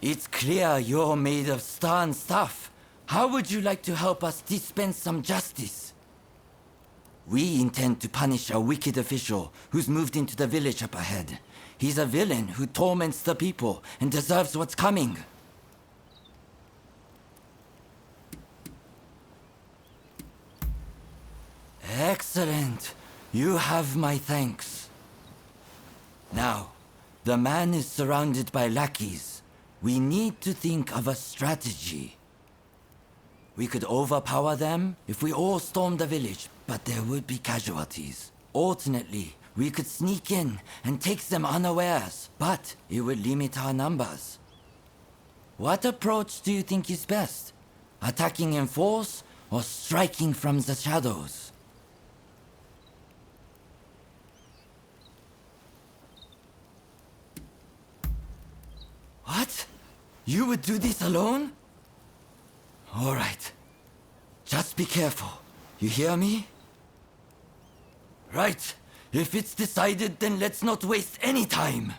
It's clear you're made of stern stuff. How would you like to help us dispense some justice? We intend to punish a wicked official who's moved into the village up ahead. He's a villain who torments the people and deserves what's coming. Excellent. You have my thanks. Now, the man is surrounded by lackeys. We need to think of a strategy. We could overpower them if we all stormed the village, but there would be casualties. Alternately, we could sneak in and take them unawares, but it would limit our numbers. What approach do you think is best? Attacking in force or striking from the shadows? What? You would do this alone? All right. Just be careful. You hear me? Right. If it's decided, then let's not waste any time.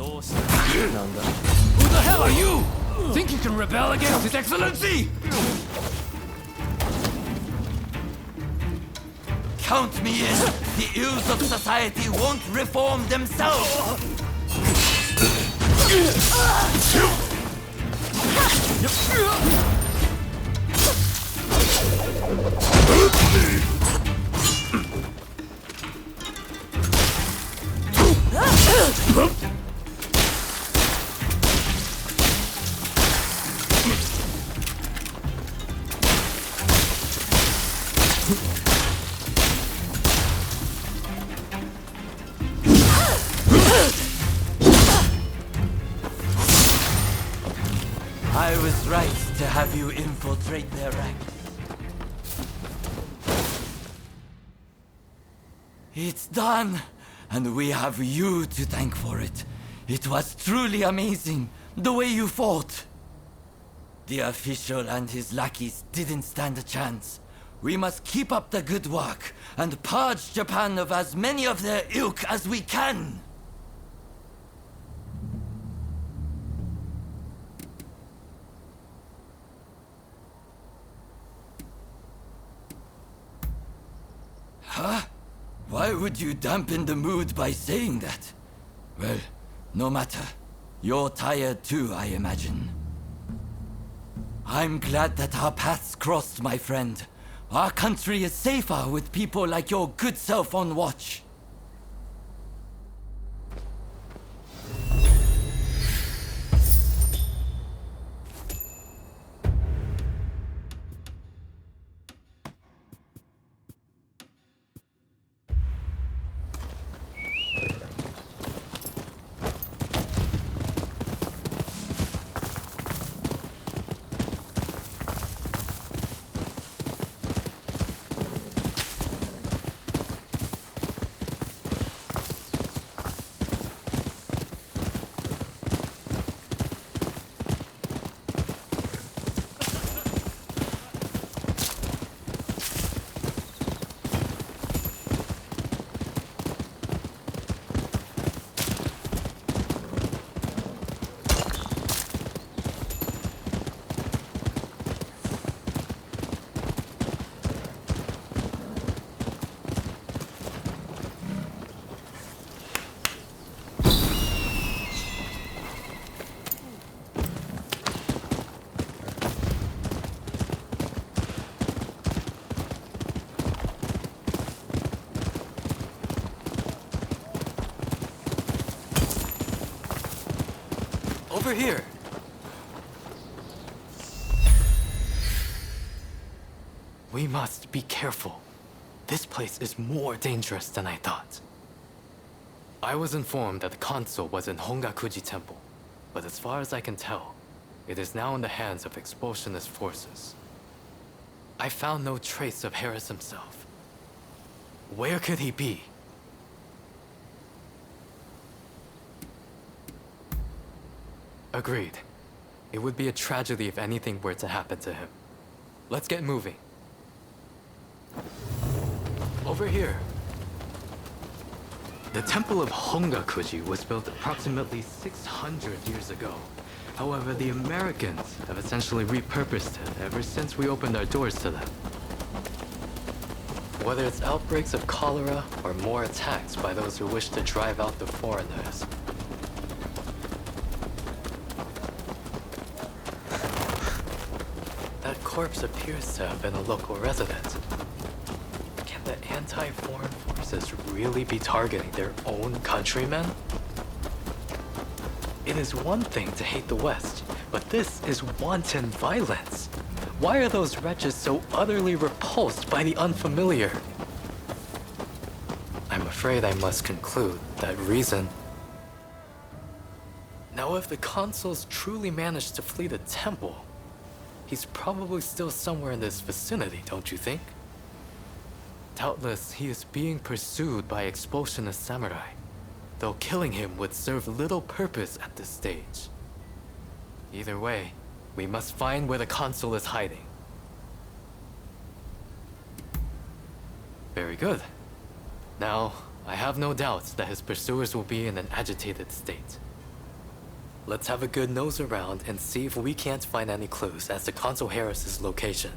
なんだ。 Who the hell are you? Think you can rebel against His Excellency? Count me in. The ills of society won't reform themselves. I was right to have you infiltrate their ranks. It's done, and we have you to thank for it. It was truly amazing, the way you fought. The official and his lackeys didn't stand a chance. We must keep up the good work and purge Japan of as many of their ilk as we can. Huh? Why would you dampen the mood by saying that? Well, no matter. You're tired too, I imagine. I'm glad that our paths crossed, my friend. Our country is safer with people like your good self on watch. Over here. We must be careful. This place is more dangerous than I thought. I was informed that the console was in Hongakuji Temple, but as far as I can tell, it is now in the hands of expulsionist forces. I found no trace of Harris himself. Where could he be? Agreed. It would be a tragedy if anything were to happen to him. Let's get moving. Over here. The Temple of Hongakuji was built approximately 600 years ago. However, the Americans have essentially repurposed it ever since we opened our doors to them. Whether it's outbreaks of cholera or more attacks by those who wish to drive out the foreigners. That corpse appears to have been a local resident. Can the anti-foreign forces really be targeting their own countrymen? It is one thing to hate the West, but this is wanton violence. Why are those wretches so utterly repulsed by the unfamiliar? I'm afraid I must conclude that reason. Now, if the consuls truly managed to flee the temple, he's probably still somewhere in this vicinity, don't you think? Doubtless, he is being pursued by expulsionist samurai, though killing him would serve little purpose at this stage. Either way, we must find where the consul is hiding. Very good. Now, I have no doubts that his pursuers will be in an agitated state. Let's have a good nose around and see if we can't find any clues as to Consul Harris's location.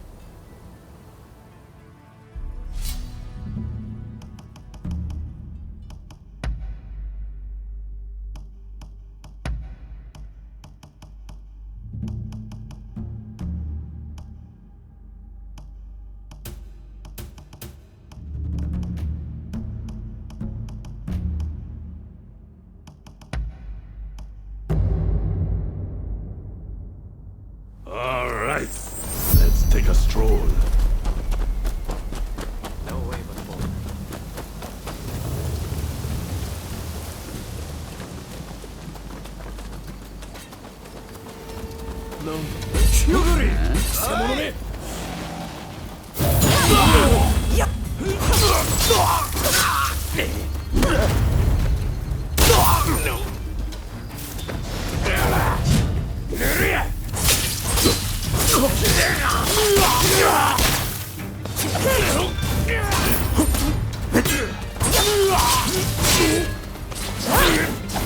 All right, let's take a stroll. No way but forward.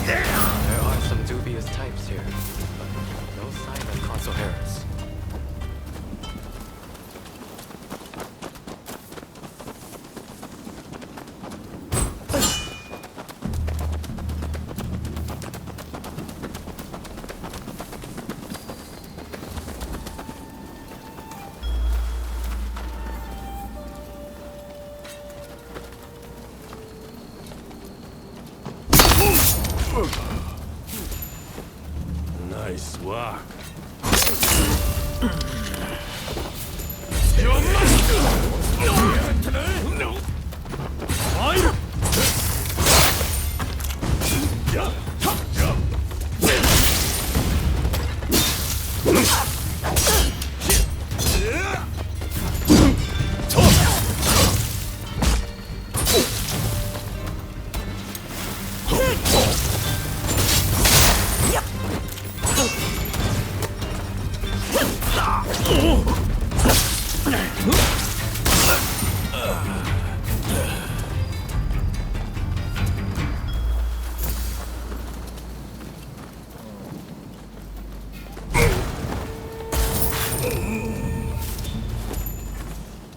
There are some dubious types here, but no sign of Consul Harris. Nice work.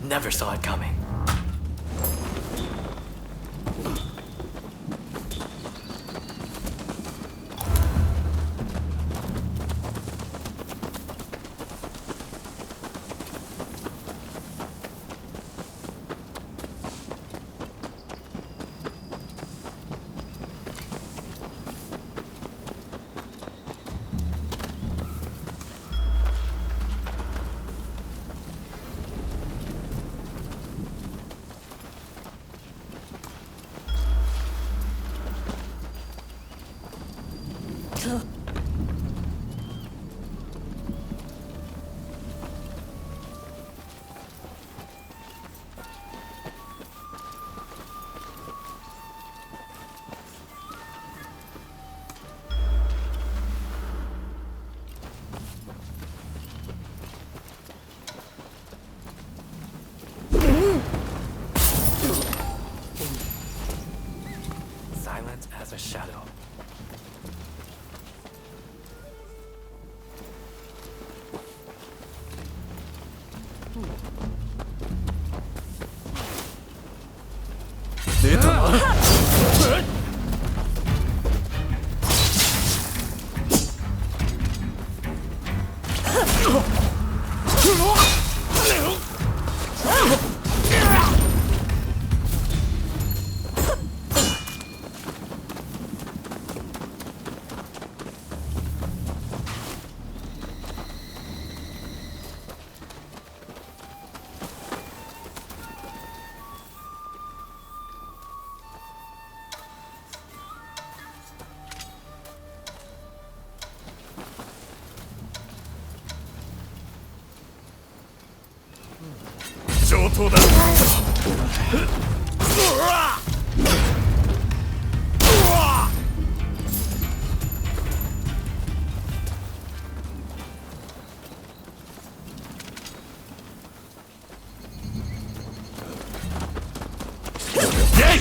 Never saw it coming. Silent as a shadow. There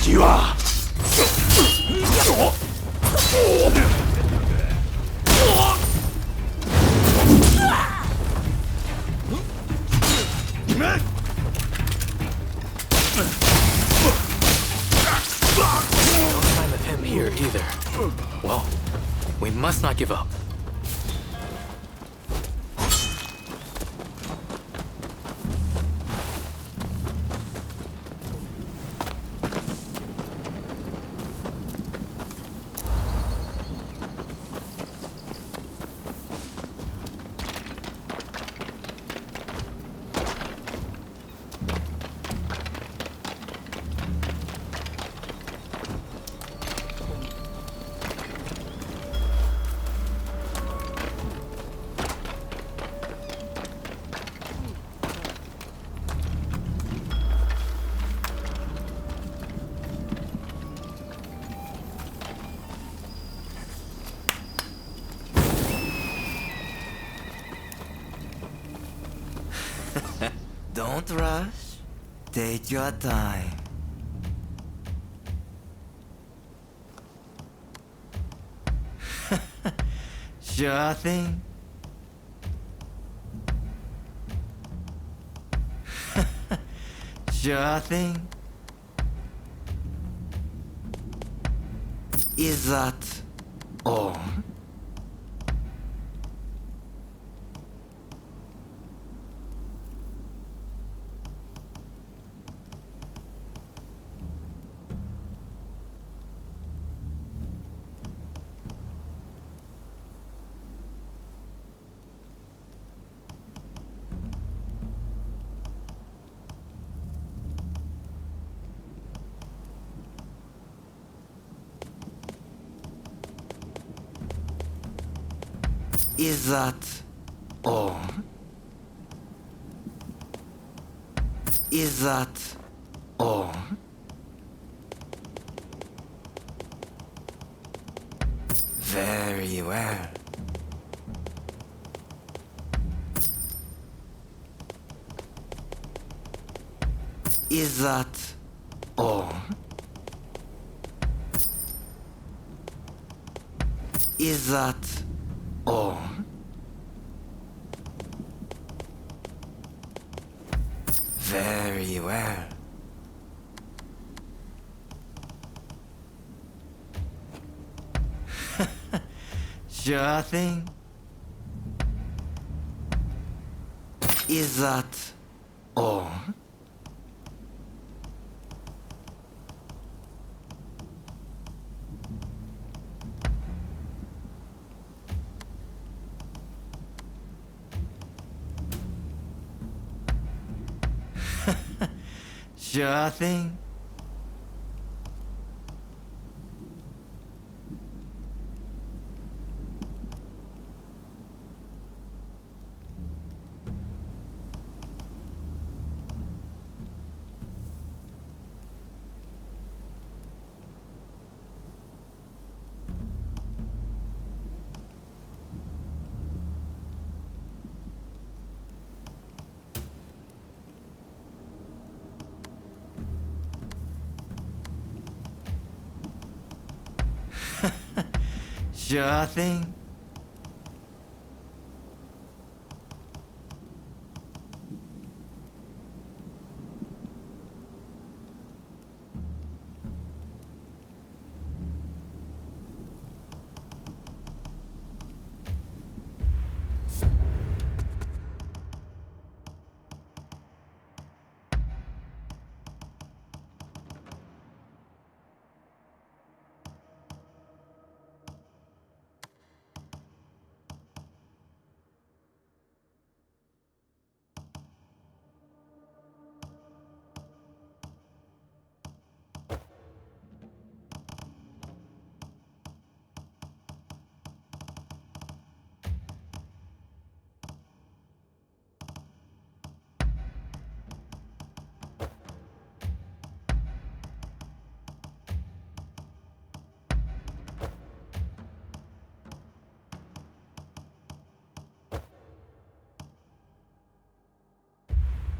you are! must not give up. Don't rush. Take your time. Sure thing. Sure thing. Is that all? Is that all? Is that all? Very well. Is that all? Is that all? Very well. Sure thing. Is that all? Sure thing. Sure thing.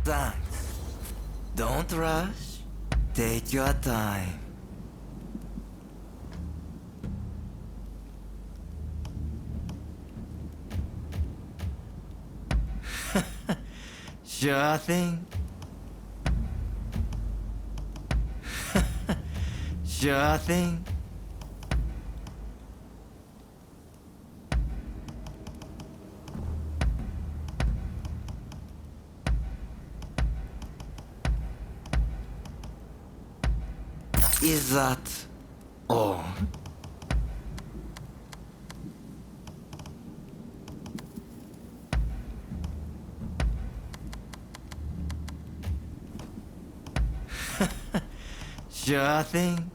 Thanks. Don't rush. Take your time. Sure thing. Sure thing. Is that all? Sure thing.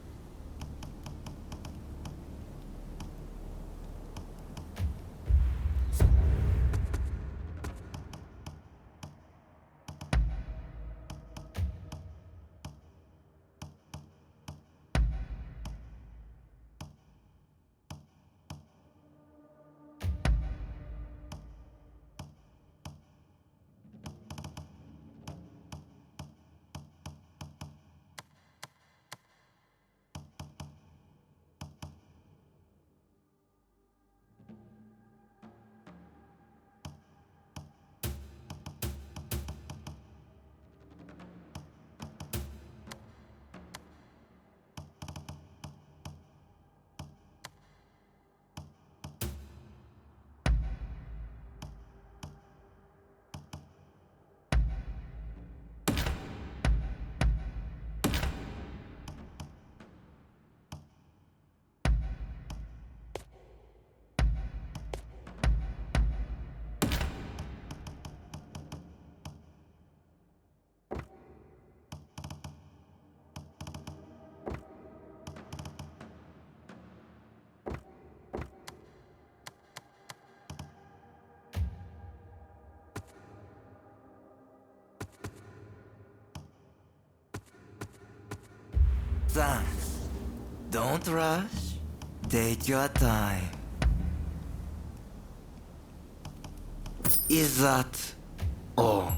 Thanks. Don't rush. Take your time. Is that all?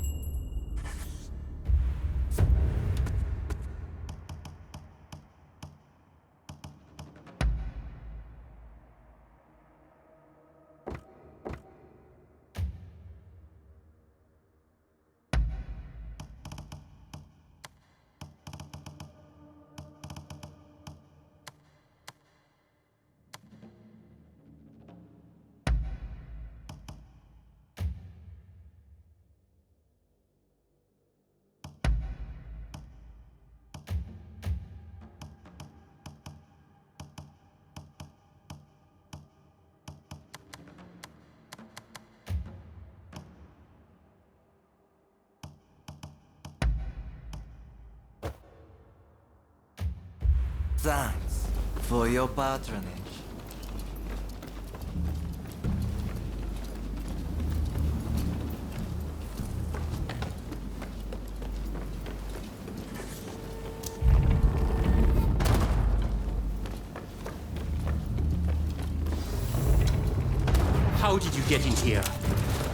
Thanks for your patronage. How did you get in here?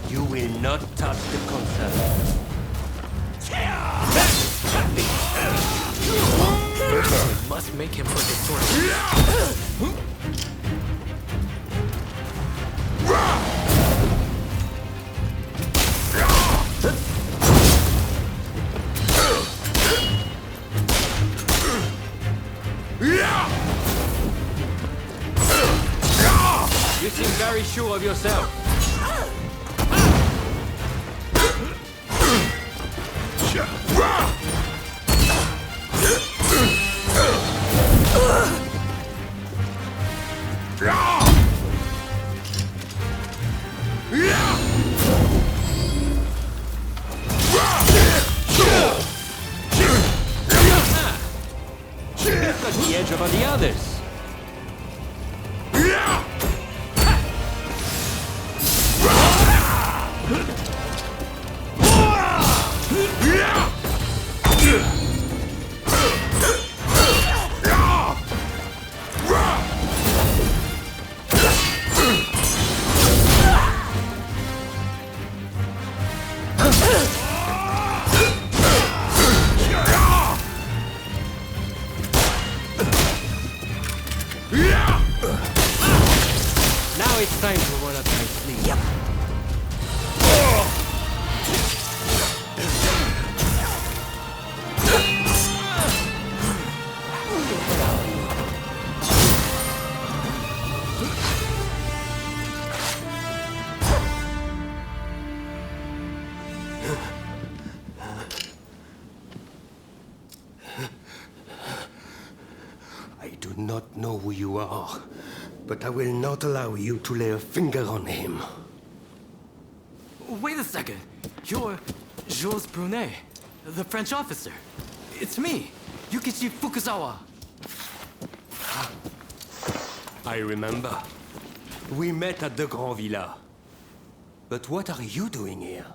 You will not touch the console. We must make him put his sword. You seem very sure of yourself. You've got the edge over the others. not know who you are, but I will not allow you to lay a finger on him. Wait a second. You're Jules Brunet, the French officer. It's me, Yukichi Fukuzawa. I remember. We met at the Grand Villa. But what are you doing here?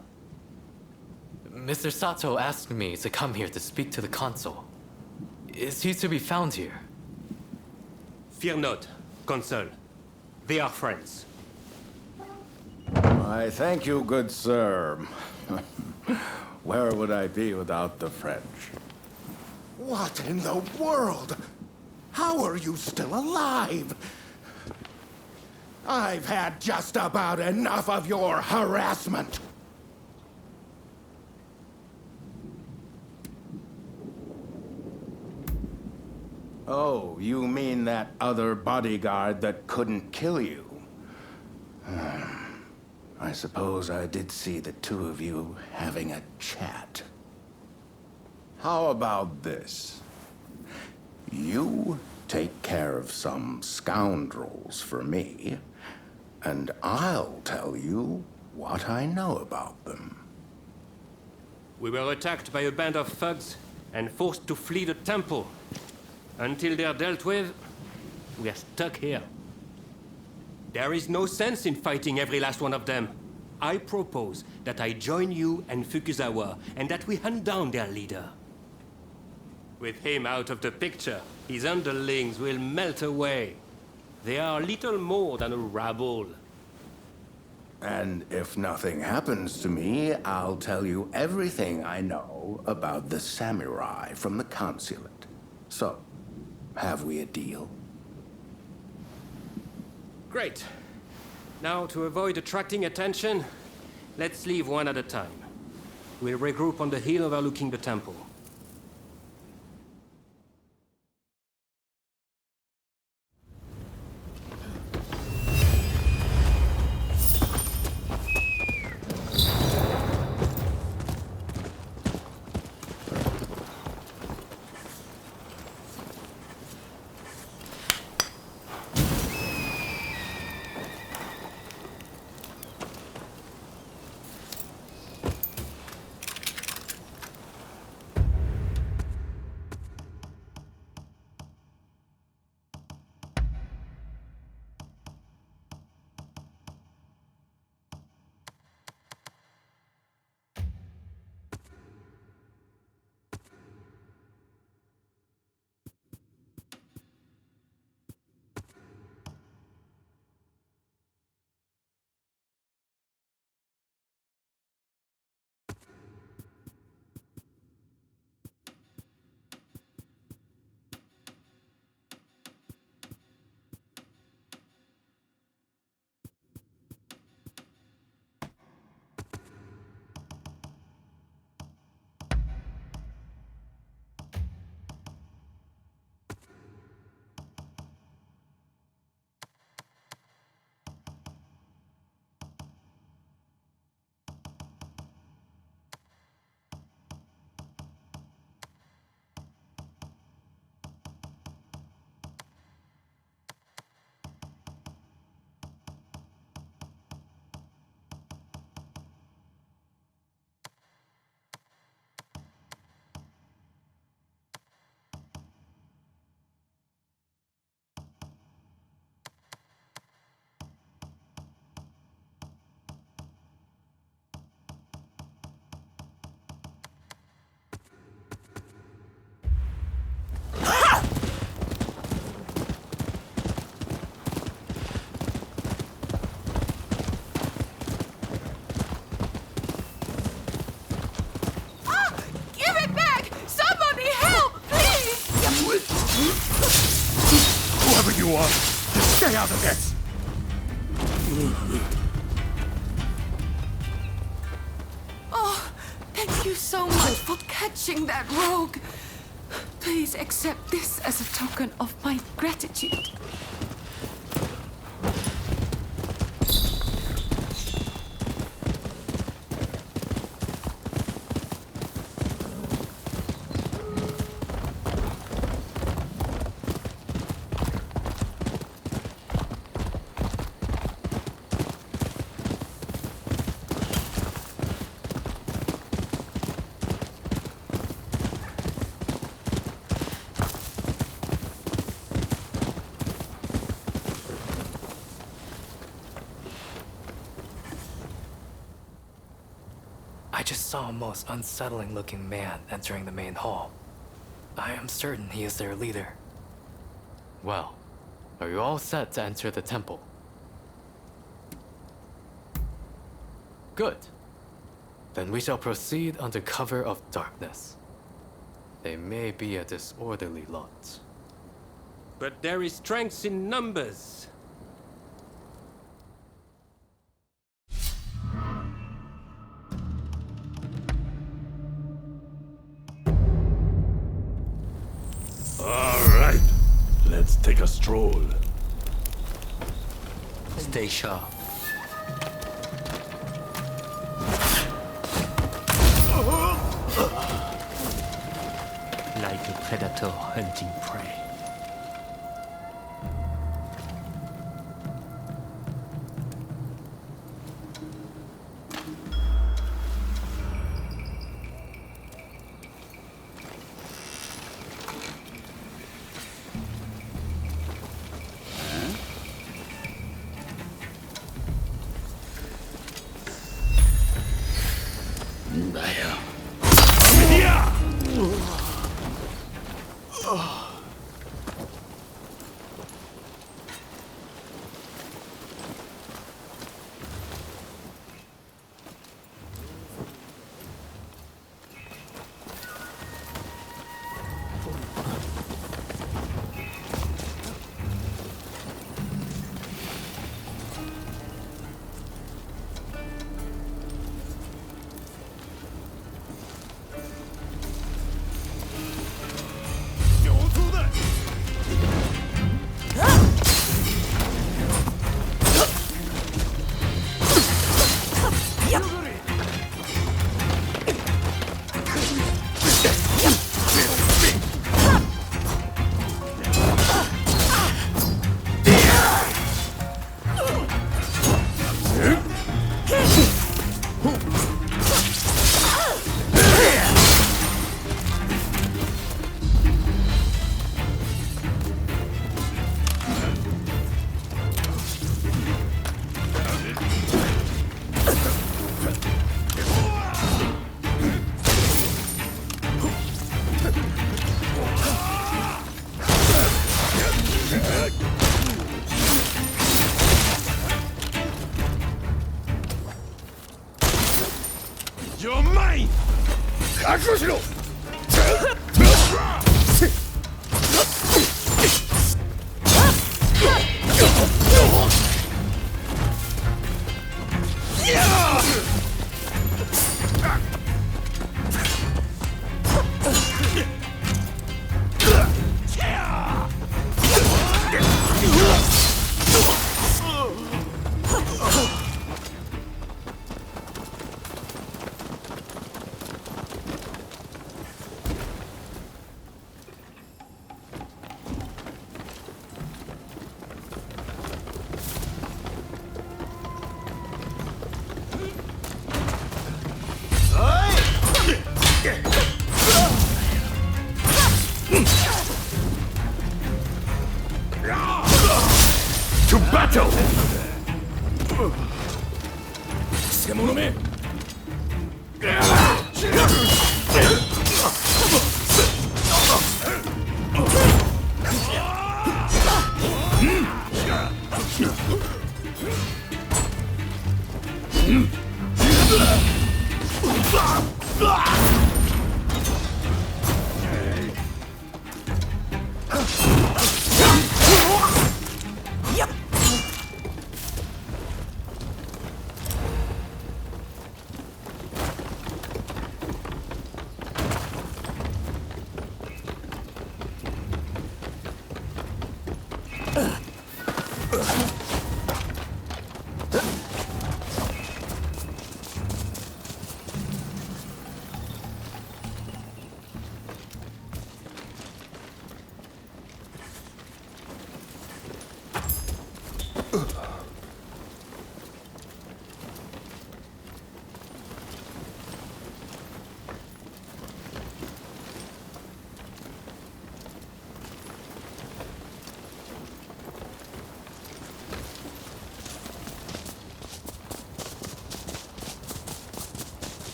Mr. Sato asked me to come here to speak to the consul. Is he to be found here? Fear not, Consul. They are friends. I thank you, good sir. Where would I be without the French? What in the world? How are you still alive? I've had just about enough of your harassment. Oh, you mean that other bodyguard that couldn't kill you? I suppose I did see the two of you having a chat. How about this? You take care of some scoundrels for me, and I'll tell you what I know about them. We were attacked by a band of thugs and forced to flee the temple. Until they're dealt with, we are stuck here. There is no sense in fighting every last one of them. I propose that I join you and Fukuzawa, and that we hunt down their leader. With him out of the picture, his underlings will melt away. They are little more than a rabble. And if nothing happens to me, I'll tell you everything I know about the samurai from the consulate. So, have we a deal? Great. Now, to avoid attracting attention, let's leave one at a time. We'll regroup on the hill overlooking the temple. Whoever you are, just stay out of this! Oh, thank you so much for catching that rogue. Please accept this as a token of my gratitude. I just saw a most unsettling looking man entering the main hall. I am certain he is their leader. Well, are you all set to enter the temple? Good. Then we shall proceed under cover of darkness. They may be a disorderly lot. But there is strength in numbers. All right, let's take a stroll. Stay sharp. Like a predator hunting prey. You're mine! 覚悟しろ! To battle! 獣め!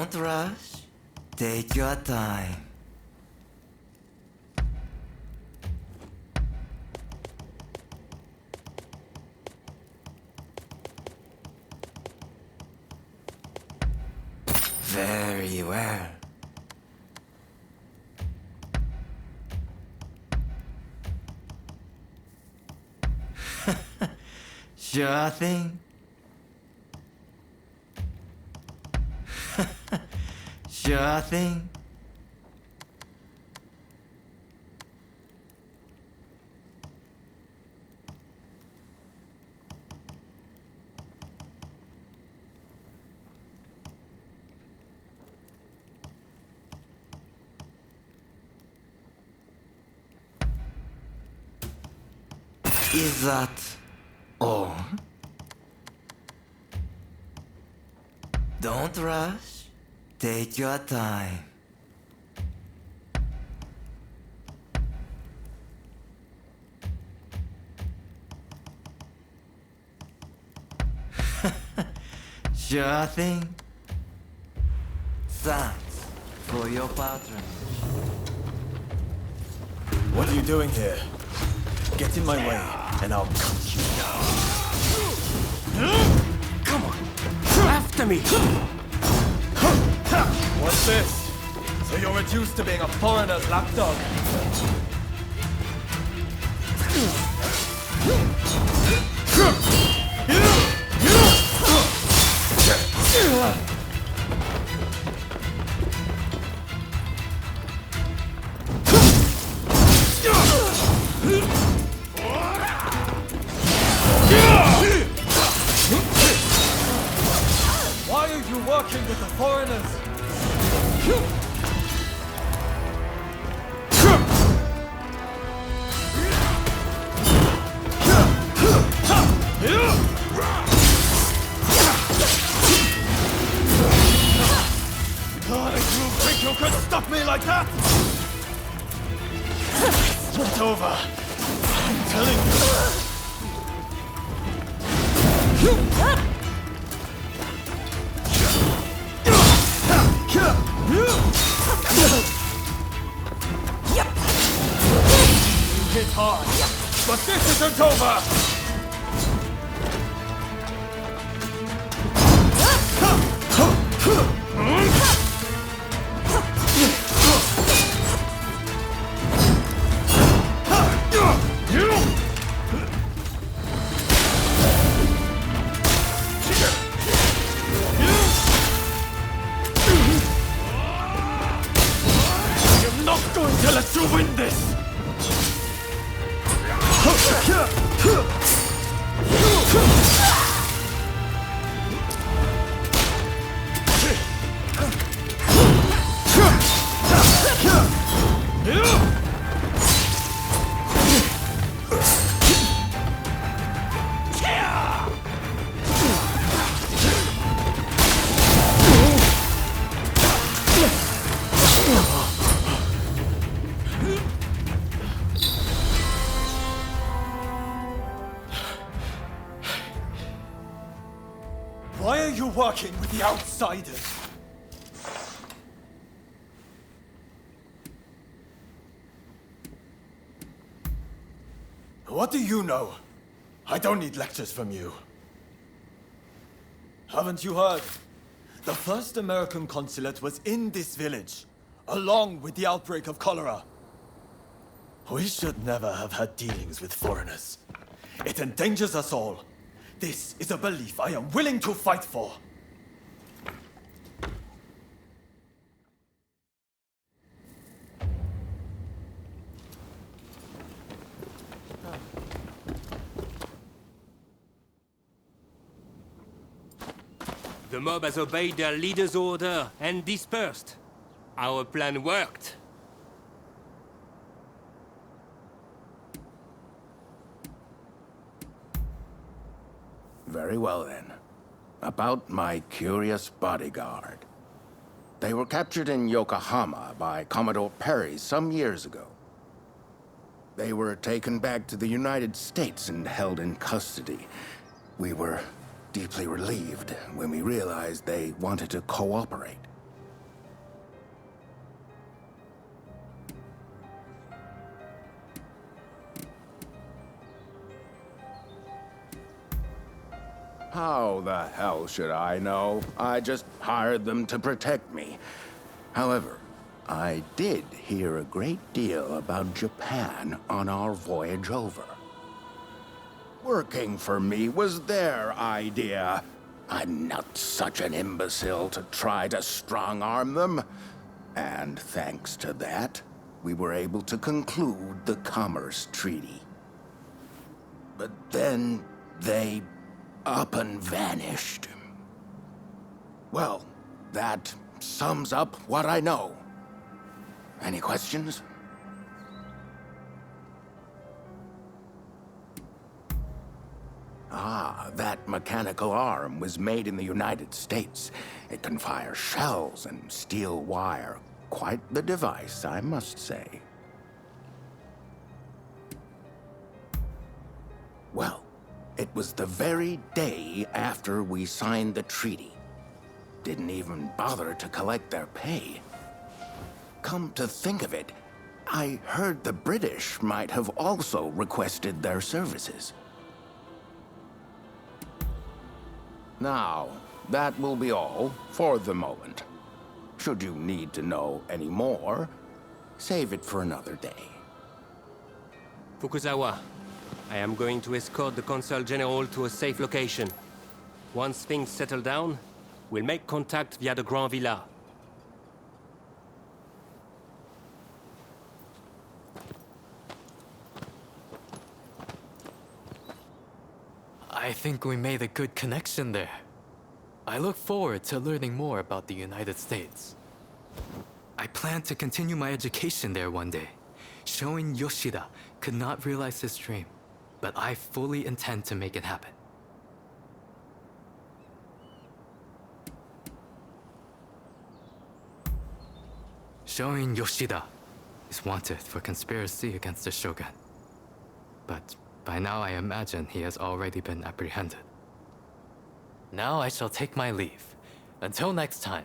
Don't rush. Take your time. Very well. Sure thing. Sure thing. Is that all? Don't rush. Take your time. Sure thing. Thanks for your patronage. What are you doing here? Get in my way, and I'll cut you down. Come on! After me! What's this? So you're reduced to being a foreigner's lapdog? Why are you working with the foreigners? God, you think you could stop me like that? It's not over. I'm telling you hit hard, but this isn't over! I'm not going to let you win this! Why are you working with the outsiders? What do you know? I don't need lectures from you. Haven't you heard? The first American consulate was in this village, along with the outbreak of cholera. We should never have had dealings with foreigners. It endangers us all. This is a belief I am willing to fight for. The mob has obeyed their leader's order and dispersed. Our plan worked. Very well then. About my curious bodyguard. They were captured in Yokohama by Commodore Perry some years ago. They were taken back to the United States and held in custody. We were deeply relieved when we realized they wanted to cooperate. How the hell should I know? I just hired them to protect me. However, I did hear a great deal about Japan on our voyage over. Working for me was their idea. I'm not such an imbecile to try to strong-arm them. And thanks to that, we were able to conclude the Commerce Treaty. But then they up and vanished. Well, that sums up what I know. Any questions? Ah, that mechanical arm was made in the United States. It can fire shells and steel wire. Quite the device, I must say. Well, it was the very day after we signed the treaty. Didn't even bother to collect their pay. Come to think of it, I heard the British might have also requested their services. Now, that will be all for the moment. Should you need to know any more, save it for another day. Fukuzawa, I am going to escort the Consul General to a safe location. Once things settle down, we'll make contact via the Grand Villa. I think we made a good connection there. I look forward to learning more about the United States. I plan to continue my education there one day. Showing Yoshida could not realize his dream, but I fully intend to make it happen. Showing Yoshida is wanted for conspiracy against the Shogun. But by now I imagine he has already been apprehended. Now I shall take my leave. Until next time.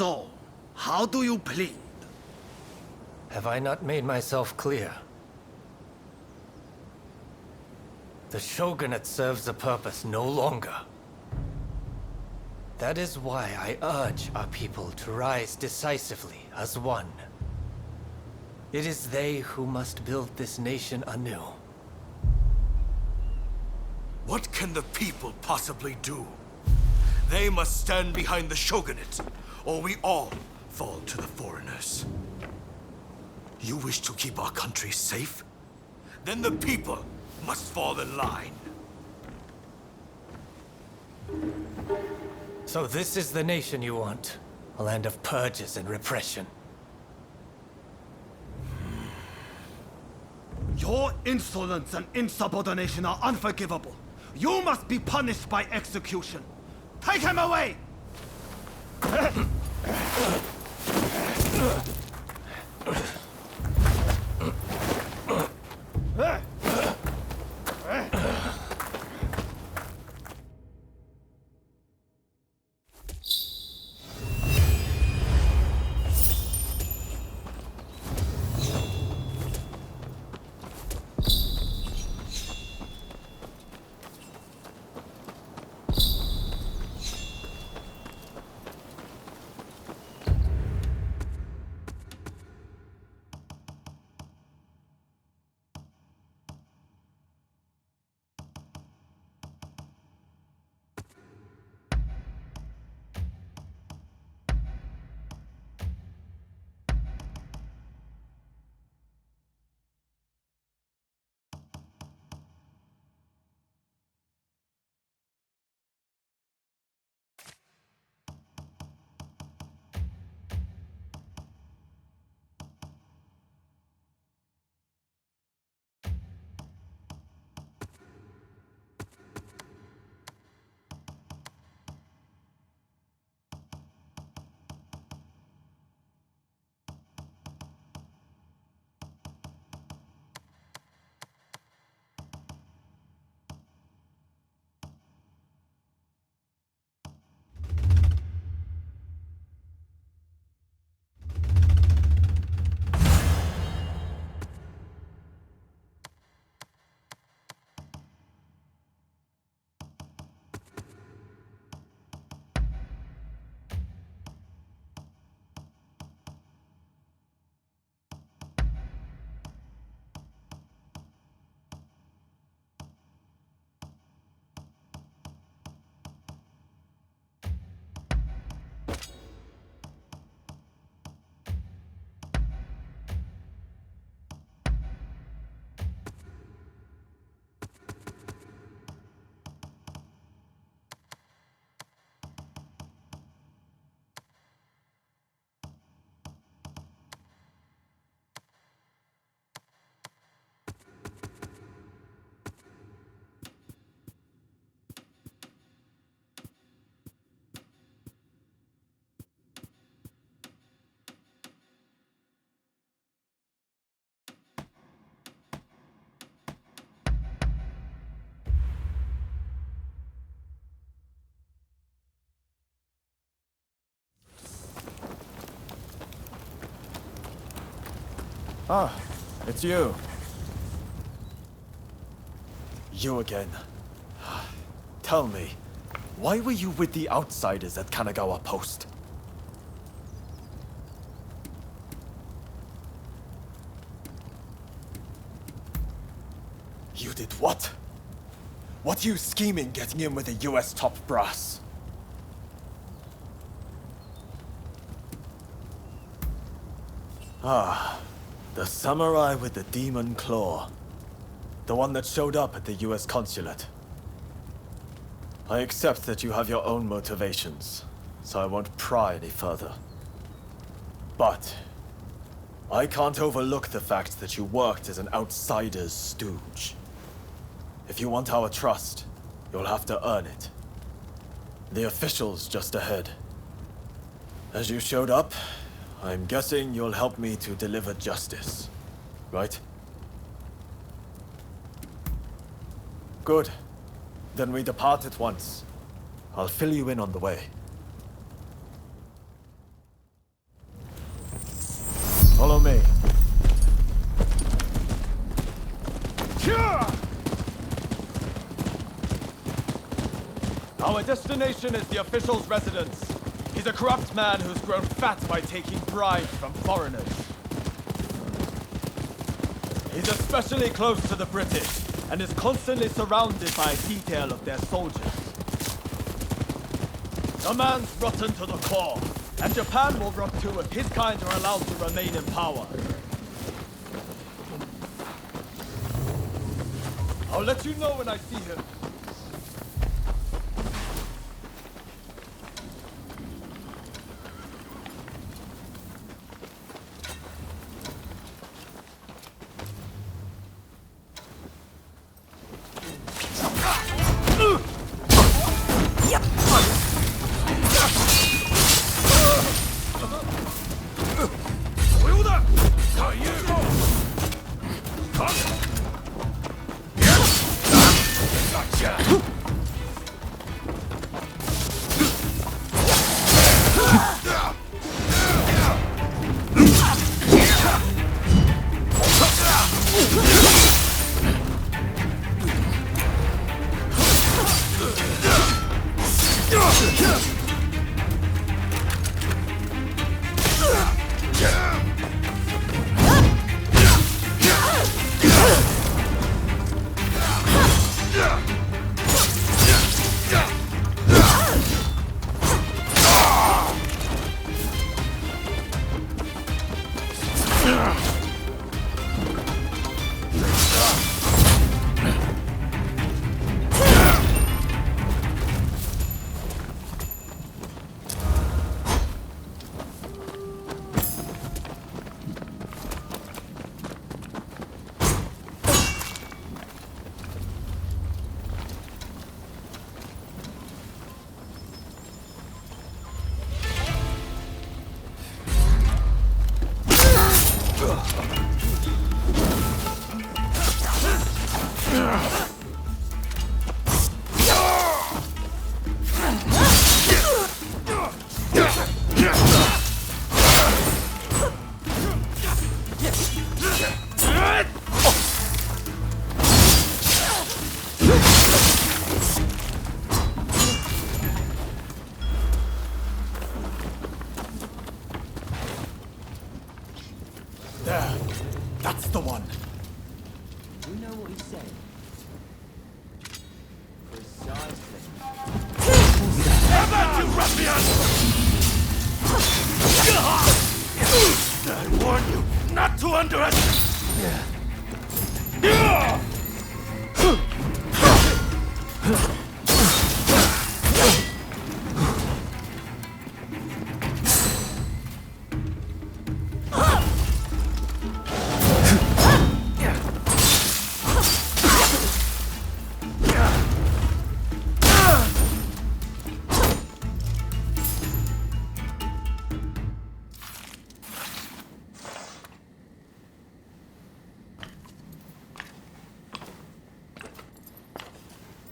So, how do you plead? Have I not made myself clear? The Shogunate serves a purpose no longer. That is why I urge our people to rise decisively as one. It is they who must build this nation anew. What can the people possibly do? They must stand behind the Shogunate, or we all fall to the foreigners. You wish to keep our country safe? Then the people must fall in line. So this is the nation you want? A land of purges and repression. Your insolence and insubordination are unforgivable. You must be punished by execution. Take him away! Ah, it's you. You again. Tell me, why were you with the outsiders at Kanagawa Post? You did what? What are you scheming getting in with the US top brass? Ah, the samurai with the demon claw. The one that showed up at the US consulate. I accept that you have your own motivations, so I won't pry any further. But I can't overlook the fact that you worked as an outsider's stooge. If you want our trust, you'll have to earn it. The official's just ahead. As you showed up, I'm guessing you'll help me to deliver justice, right? Good. Then we depart at once. I'll fill you in on the way. Follow me. Our destination is the official's residence. He's a corrupt man who's grown fat by taking bribes from foreigners. He's especially close to the British, and is constantly surrounded by a detail of their soldiers. The man's rotten to the core, and Japan will rot too if his kind are allowed to remain in power. I'll let you know when I see him. There. That's the one. You know what he said? Precisely. Have at you, ruffian! I warn you not to underestimate.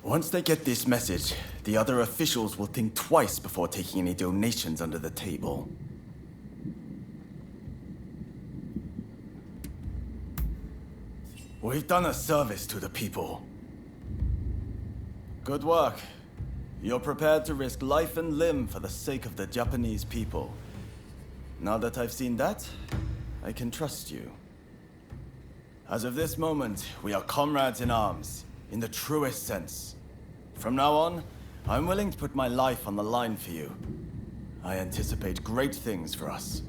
Once they get this message, the other officials will think twice before taking any donations under the table. We've done a service to the people. Good work. You're prepared to risk life and limb for the sake of the Japanese people. Now that I've seen that, I can trust you. As of this moment, we are comrades in arms, in the truest sense. From now on, I'm willing to put my life on the line for you. I anticipate great things for us.